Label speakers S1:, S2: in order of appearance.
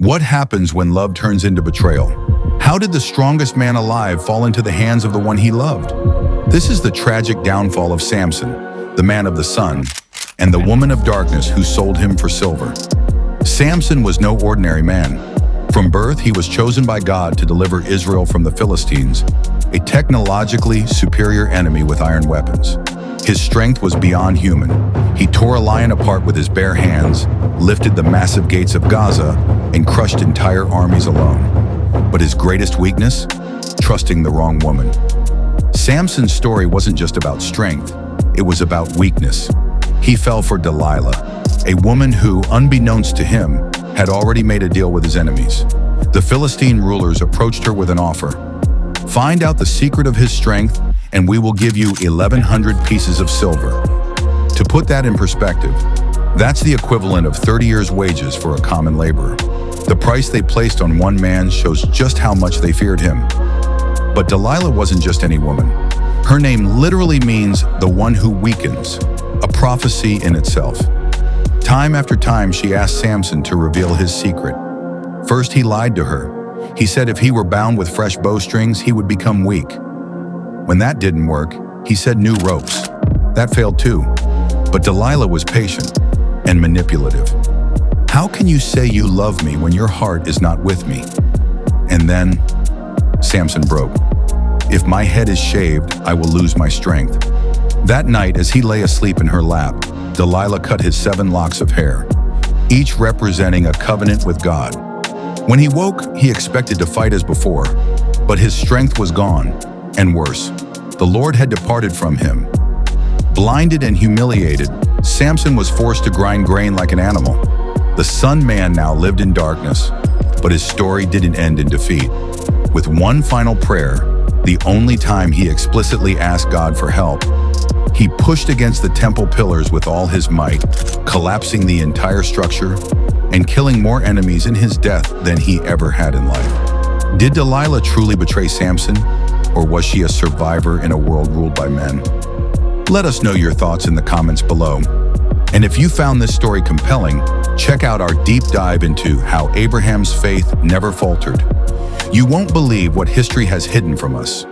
S1: What happens when love turns into betrayal? How did the strongest man alive fall into the hands of the one he loved? This is the tragic downfall of Samson, the man of the sun, and the woman of darkness who sold him for silver. Samson was no ordinary man. From birth, he was chosen by God to deliver Israel from the Philistines, a technologically superior enemy with iron weapons. His strength was beyond human. He tore a lion apart with his bare hands, lifted the massive gates of Gaza, and crushed entire armies alone. But his greatest weakness? Trusting the wrong woman. Samson's story wasn't just about strength, it was about weakness. He fell for Delilah, a woman who, unbeknownst to him, had already made a deal with his enemies. The Philistine rulers approached her with an offer. Find out the secret of his strength, and we will give you 1,100 pieces of silver. To put that in perspective, that's the equivalent of 30 years' wages for a common laborer. The price they placed on one man shows just how much they feared him. But Delilah wasn't just any woman. Her name literally means the one who weakens, a prophecy in itself. Time after time, she asked Samson to reveal his secret. First, he lied to her. He said if he were bound with fresh bowstrings, he would become weak. When that didn't work, he said new ropes. That failed too. But Delilah was patient and manipulative. How can you say you love me when your heart is not with me? And then, Samson broke. If my head is shaved, I will lose my strength. That night, as he lay asleep in her lap, Delilah cut his 7 locks of hair, each representing a covenant with God. When he woke, he expected to fight as before, but his strength was gone, and worse, the Lord had departed from him. Blinded and humiliated, Samson was forced to grind grain like an animal. The Sun Man now lived in darkness, but his story didn't end in defeat. With one final prayer, the only time he explicitly asked God for help, he pushed against the temple pillars with all his might, collapsing the entire structure and killing more enemies in his death than he ever had in life. Did Delilah truly betray Samson, or was she a survivor in a world ruled by men? Let us know your thoughts in the comments below. And if you found this story compelling, check out our deep dive into how Abraham's faith never faltered. You won't believe what history has hidden from us.